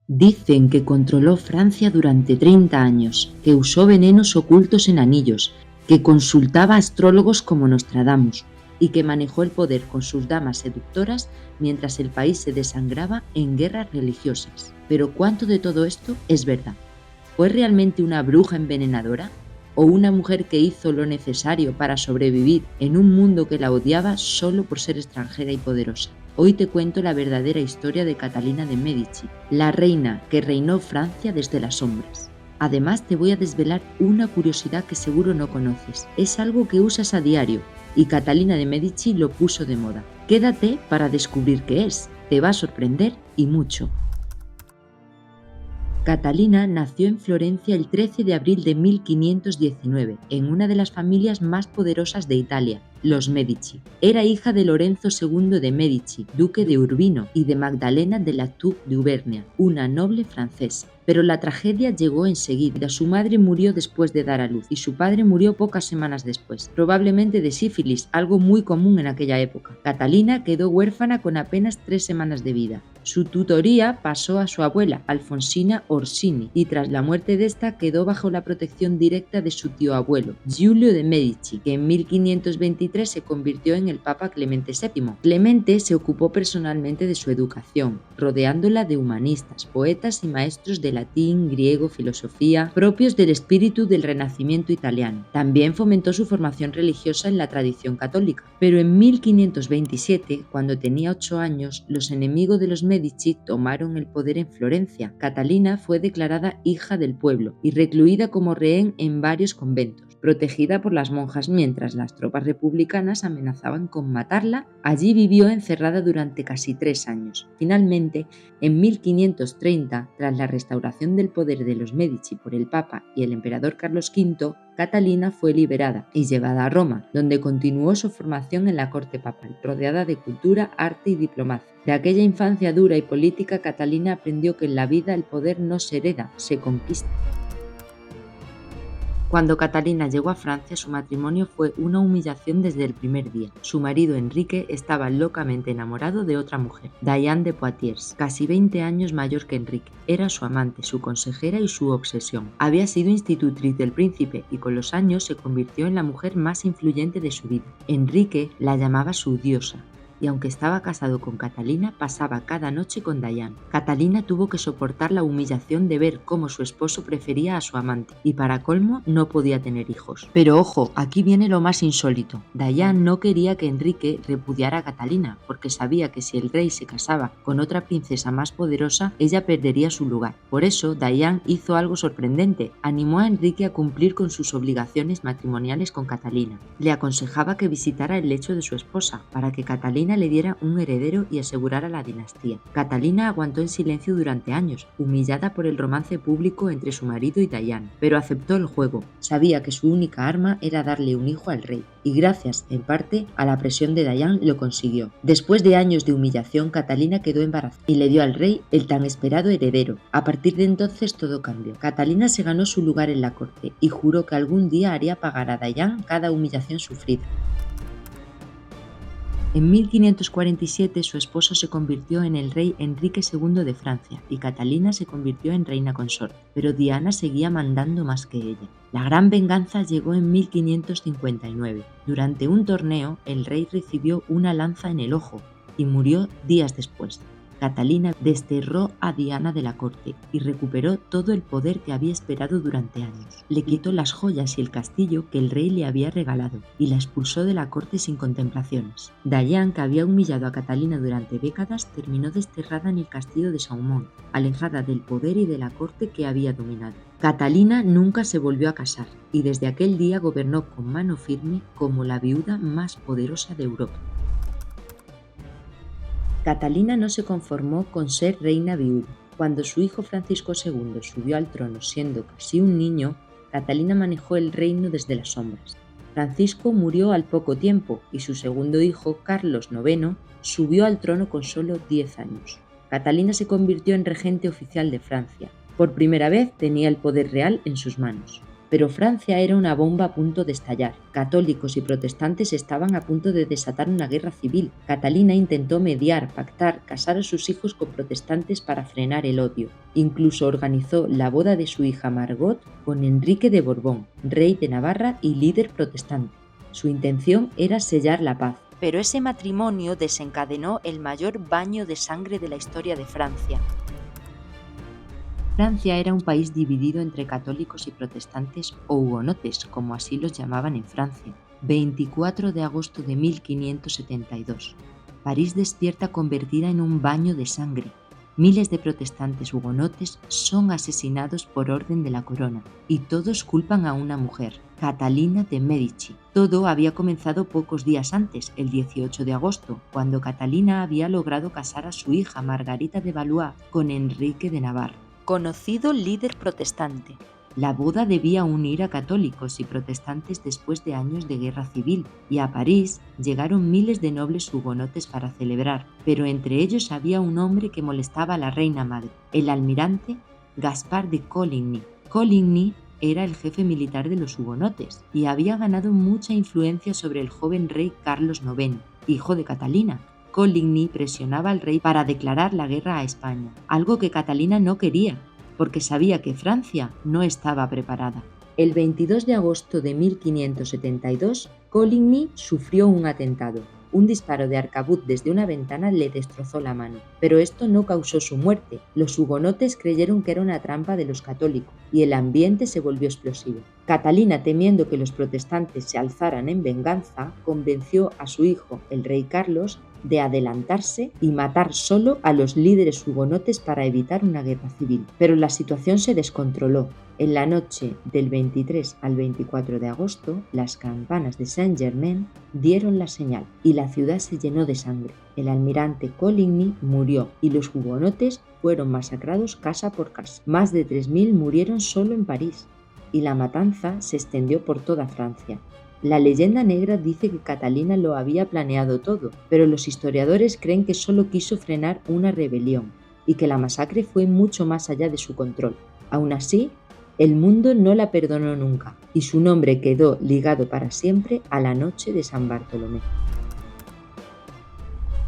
Dicen que controló Francia durante 30 años, que usó venenos ocultos en anillos, que consultaba astrólogos como Nostradamus y que manejó el poder con sus damas seductoras mientras el país se desangraba en guerras religiosas. Pero ¿cuánto de todo esto es verdad? ¿Fue realmente una bruja envenenadora? ¿O una mujer que hizo lo necesario para sobrevivir en un mundo que la odiaba solo por ser extranjera y poderosa? Hoy te cuento la verdadera historia de Catalina de Medici, la reina que reinó Francia desde las sombras. Además te voy a desvelar una curiosidad que seguro no conoces. Es algo que usas a diario y Catalina de Medici lo puso de moda. Quédate para descubrir qué es. Te va a sorprender y mucho. Catalina nació en Florencia el 13 de abril de 1519, en una de las familias más poderosas de Italia, los Medici. Era hija de Lorenzo II de Medici, duque de Urbino, y de Magdalena de la Tour de Auvergne, una noble francesa. Pero la tragedia llegó enseguida. Su madre murió después de dar a luz y su padre murió pocas semanas después, probablemente de sífilis, algo muy común en aquella época. Catalina quedó huérfana con apenas 3 semanas de vida. Su tutoría pasó a su abuela, Alfonsina Orsini, y tras la muerte de esta quedó bajo la protección directa de su tío abuelo, Giulio de Medici, que en 1523 se convirtió en el Papa Clemente VII. Clemente se ocupó personalmente de su educación, rodeándola de humanistas, poetas y maestros de latín, griego, filosofía, propios del espíritu del Renacimiento italiano. También fomentó su formación religiosa en la tradición católica. Pero en 1527, cuando tenía 8 años, los enemigos de los Medici tomaron el poder en Florencia. Catalina fue declarada hija del pueblo y recluida como rehén en varios conventos, protegida por las monjas mientras las tropas republicanas amenazaban con matarla. Allí vivió encerrada durante casi 3 años. Finalmente, en 1530, tras la restauración del poder de los Medici por el Papa y el emperador Carlos V, Catalina fue liberada y llevada a Roma, donde continuó su formación en la corte papal, rodeada de cultura, arte y diplomacia. De aquella infancia dura y política, Catalina aprendió que en la vida el poder no se hereda, se conquista. Cuando Catalina llegó a Francia, su matrimonio fue una humillación desde el primer día. Su marido Enrique estaba locamente enamorado de otra mujer, Diane de Poitiers, casi 20 años mayor que Enrique. Era su amante, su consejera y su obsesión. Había sido institutriz del príncipe y con los años se convirtió en la mujer más influyente de su vida. Enrique la llamaba su diosa, y aunque estaba casado con Catalina, pasaba cada noche con Diane. Catalina tuvo que soportar la humillación de ver cómo su esposo prefería a su amante, y para colmo no podía tener hijos. Pero ojo, aquí viene lo más insólito. Diane no quería que Enrique repudiara a Catalina, porque sabía que si el rey se casaba con otra princesa más poderosa, ella perdería su lugar. Por eso, Diane hizo algo sorprendente. Animó a Enrique a cumplir con sus obligaciones matrimoniales con Catalina. Le aconsejaba que visitara el lecho de su esposa, para que Catalina le diera un heredero y asegurara la dinastía. Catalina aguantó en silencio durante años, humillada por el romance público entre su marido y Diane, pero aceptó el juego. Sabía que su única arma era darle un hijo al rey, y gracias, en parte, a la presión de Diane lo consiguió. Después de años de humillación, Catalina quedó embarazada y le dio al rey el tan esperado heredero. A partir de entonces todo cambió. Catalina se ganó su lugar en la corte y juró que algún día haría pagar a Diane cada humillación sufrida. En 1547 su esposo se convirtió en el rey Enrique II de Francia y Catalina se convirtió en reina consorte, pero Diana seguía mandando más que ella. La gran venganza llegó en 1559. Durante un torneo, el rey recibió una lanza en el ojo y murió días después. Catalina desterró a Diana de la corte y recuperó todo el poder que había esperado durante años. Le quitó las joyas y el castillo que el rey le había regalado y la expulsó de la corte sin contemplaciones. Diane, que había humillado a Catalina durante décadas, terminó desterrada en el castillo de Saumont, alejada del poder y de la corte que había dominado. Catalina nunca se volvió a casar y desde aquel día gobernó con mano firme como la viuda más poderosa de Europa. Catalina no se conformó con ser reina viuda. Cuando su hijo Francisco II subió al trono siendo casi un niño, Catalina manejó el reino desde las sombras. Francisco murió al poco tiempo y su segundo hijo, Carlos IX, subió al trono con solo 10 años. Catalina se convirtió en regente oficial de Francia. Por primera vez tenía el poder real en sus manos. Pero Francia era una bomba a punto de estallar. Católicos y protestantes estaban a punto de desatar una guerra civil. Catalina intentó mediar, pactar, casar a sus hijos con protestantes para frenar el odio. Incluso organizó la boda de su hija Margot con Enrique de Borbón, rey de Navarra y líder protestante. Su intención era sellar la paz. Pero ese matrimonio desencadenó el mayor baño de sangre de la historia de Francia. Francia era un país dividido entre católicos y protestantes o hugonotes, como así los llamaban en Francia. 24 de agosto de 1572. París despierta convertida en un baño de sangre. Miles de protestantes hugonotes son asesinados por orden de la corona y todos culpan a una mujer, Catalina de Medici. Todo había comenzado pocos días antes, el 18 de agosto, cuando Catalina había logrado casar a su hija Margarita de Valois con Enrique de Navarra, conocido líder protestante. La boda debía unir a católicos y protestantes después de años de guerra civil, y a París llegaron miles de nobles hugonotes para celebrar, pero entre ellos había un hombre que molestaba a la reina madre, el almirante Gaspar de Coligny. Coligny era el jefe militar de los hugonotes y había ganado mucha influencia sobre el joven rey Carlos IX, hijo de Catalina. Coligny presionaba al rey para declarar la guerra a España, algo que Catalina no quería, porque sabía que Francia no estaba preparada. El 22 de agosto de 1572, Coligny sufrió un atentado. Un disparo de arcabuz desde una ventana le destrozó la mano, pero esto no causó su muerte. Los hugonotes creyeron que era una trampa de los católicos y el ambiente se volvió explosivo. Catalina, temiendo que los protestantes se alzaran en venganza, convenció a su hijo, el rey Carlos, de adelantarse y matar solo a los líderes hugonotes para evitar una guerra civil. Pero la situación se descontroló. En la noche del 23 al 24 de agosto, las campanas de Saint-Germain dieron la señal y la ciudad se llenó de sangre. El almirante Coligny murió y los hugonotes fueron masacrados casa por casa. Más de 3.000 murieron solo en París y la matanza se extendió por toda Francia. La leyenda negra dice que Catalina lo había planeado todo, pero los historiadores creen que solo quiso frenar una rebelión y que la masacre fue mucho más allá de su control. Aún así, el mundo no la perdonó nunca y su nombre quedó ligado para siempre a la noche de San Bartolomé.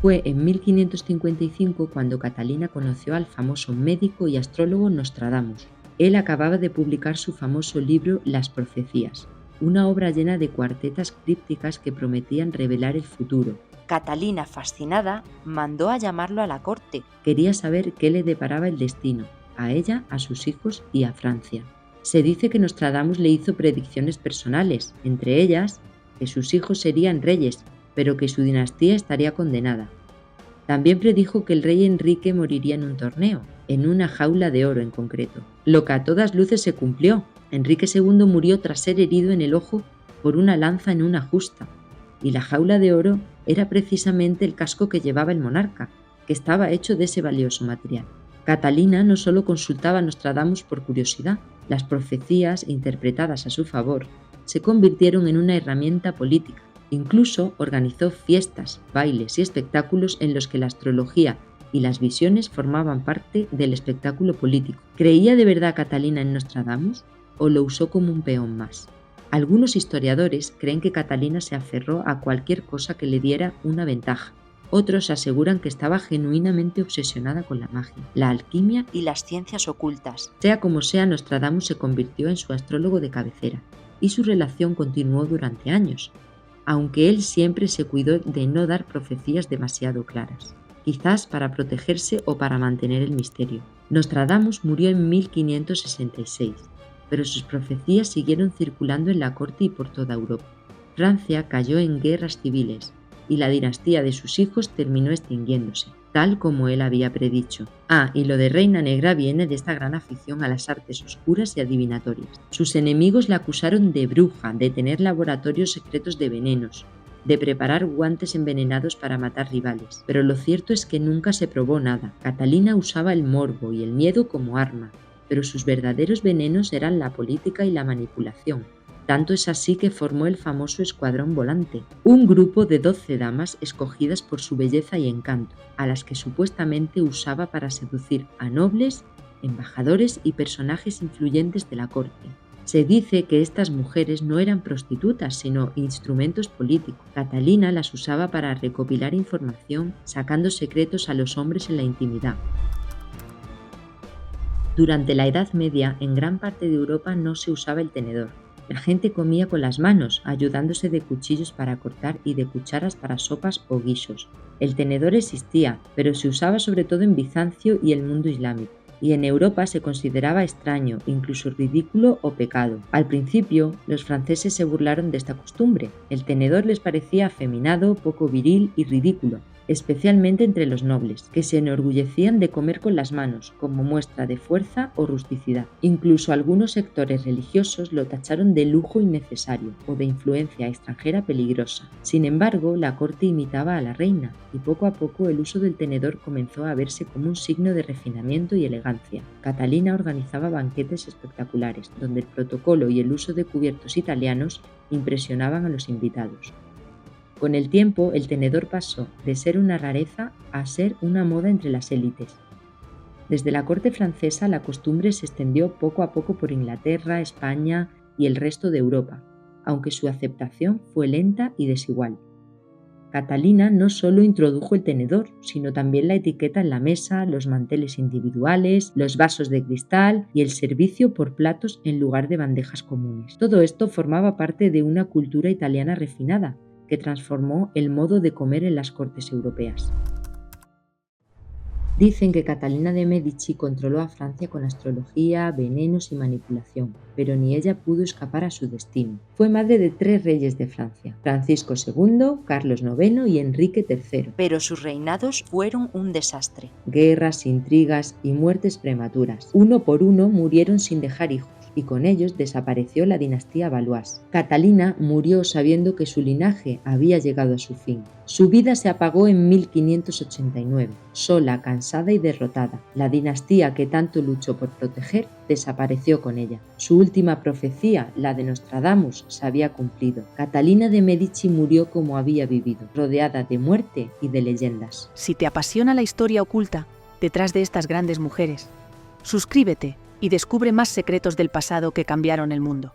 Fue en 1555 cuando Catalina conoció al famoso médico y astrólogo Nostradamus. Él acababa de publicar su famoso libro Las Profecías, una obra llena de cuartetas crípticas que prometían revelar el futuro. Catalina, fascinada, mandó a llamarlo a la corte. Quería saber qué le deparaba el destino, a ella, a sus hijos y a Francia. Se dice que Nostradamus le hizo predicciones personales, entre ellas que sus hijos serían reyes, pero que su dinastía estaría condenada. También predijo que el rey Enrique moriría en un torneo, en una jaula de oro en concreto, lo que a todas luces se cumplió. Enrique II murió tras ser herido en el ojo por una lanza en una justa, y la jaula de oro era precisamente el casco que llevaba el monarca, que estaba hecho de ese valioso material. Catalina no solo consultaba a Nostradamus por curiosidad, las profecías, interpretadas a su favor, se convirtieron en una herramienta política. Incluso organizó fiestas, bailes y espectáculos en los que la astrología y las visiones formaban parte del espectáculo político. ¿Creía de verdad Catalina en Nostradamus o lo usó como un peón más? Algunos historiadores creen que Catalina se aferró a cualquier cosa que le diera una ventaja. Otros aseguran que estaba genuinamente obsesionada con la magia, la alquimia y las ciencias ocultas. Sea como sea, Nostradamus se convirtió en su astrólogo de cabecera y su relación continuó durante años, aunque él siempre se cuidó de no dar profecías demasiado claras, quizás para protegerse o para mantener el misterio. Nostradamus murió en 1566, pero sus profecías siguieron circulando en la corte y por toda Europa. Francia cayó en guerras civiles y la dinastía de sus hijos terminó extinguiéndose, tal como él había predicho. Y lo de Reina Negra viene de esta gran afición a las artes oscuras y adivinatorias. Sus enemigos la acusaron de bruja, de tener laboratorios secretos de venenos, de preparar guantes envenenados para matar rivales. Pero lo cierto es que nunca se probó nada. Catalina usaba el morbo y el miedo como arma, pero sus verdaderos venenos eran la política y la manipulación. Tanto es así que formó el famoso Escuadrón Volante, un grupo de 12 damas escogidas por su belleza y encanto, a las que supuestamente usaba para seducir a nobles, embajadores y personajes influyentes de la corte. Se dice que estas mujeres no eran prostitutas, sino instrumentos políticos. Catalina las usaba para recopilar información, sacando secretos a los hombres en la intimidad. Durante la Edad Media, en gran parte de Europa no se usaba el tenedor. La gente comía con las manos, ayudándose de cuchillos para cortar y de cucharas para sopas o guisos. El tenedor existía, pero se usaba sobre todo en Bizancio y el mundo islámico. Y en Europa se consideraba extraño, incluso ridículo o pecado. Al principio, los franceses se burlaron de esta costumbre. El tenedor les parecía afeminado, poco viril y ridículo, especialmente entre los nobles, que se enorgullecían de comer con las manos, como muestra de fuerza o rusticidad. Incluso algunos sectores religiosos lo tacharon de lujo innecesario o de influencia extranjera peligrosa. Sin embargo, la corte imitaba a la reina, y poco a poco el uso del tenedor comenzó a verse como un signo de refinamiento y elegancia. Catalina organizaba banquetes espectaculares, donde el protocolo y el uso de cubiertos italianos impresionaban a los invitados. Con el tiempo, el tenedor pasó de ser una rareza a ser una moda entre las élites. Desde la corte francesa, la costumbre se extendió poco a poco por Inglaterra, España y el resto de Europa, aunque su aceptación fue lenta y desigual. Catalina no solo introdujo el tenedor, sino también la etiqueta en la mesa, los manteles individuales, los vasos de cristal y el servicio por platos en lugar de bandejas comunes. Todo esto formaba parte de una cultura italiana refinada, que transformó el modo de comer en las cortes europeas. Dicen que Catalina de Medici controló a Francia con astrología, venenos y manipulación, pero ni ella pudo escapar a su destino. Fue madre de 3 reyes de Francia: Francisco II, Carlos IX y Enrique III. Pero sus reinados fueron un desastre. Guerras, intrigas y muertes prematuras. Uno por uno murieron sin dejar hijos, y con ellos desapareció la dinastía Valois. Catalina murió sabiendo que su linaje había llegado a su fin. Su vida se apagó en 1589, sola, cansada y derrotada. La dinastía que tanto luchó por proteger desapareció con ella. Su última profecía, la de Nostradamus, se había cumplido. Catalina de Medici murió como había vivido, rodeada de muerte y de leyendas. Si te apasiona la historia oculta detrás de estas grandes mujeres, suscríbete y descubre más secretos del pasado que cambiaron el mundo.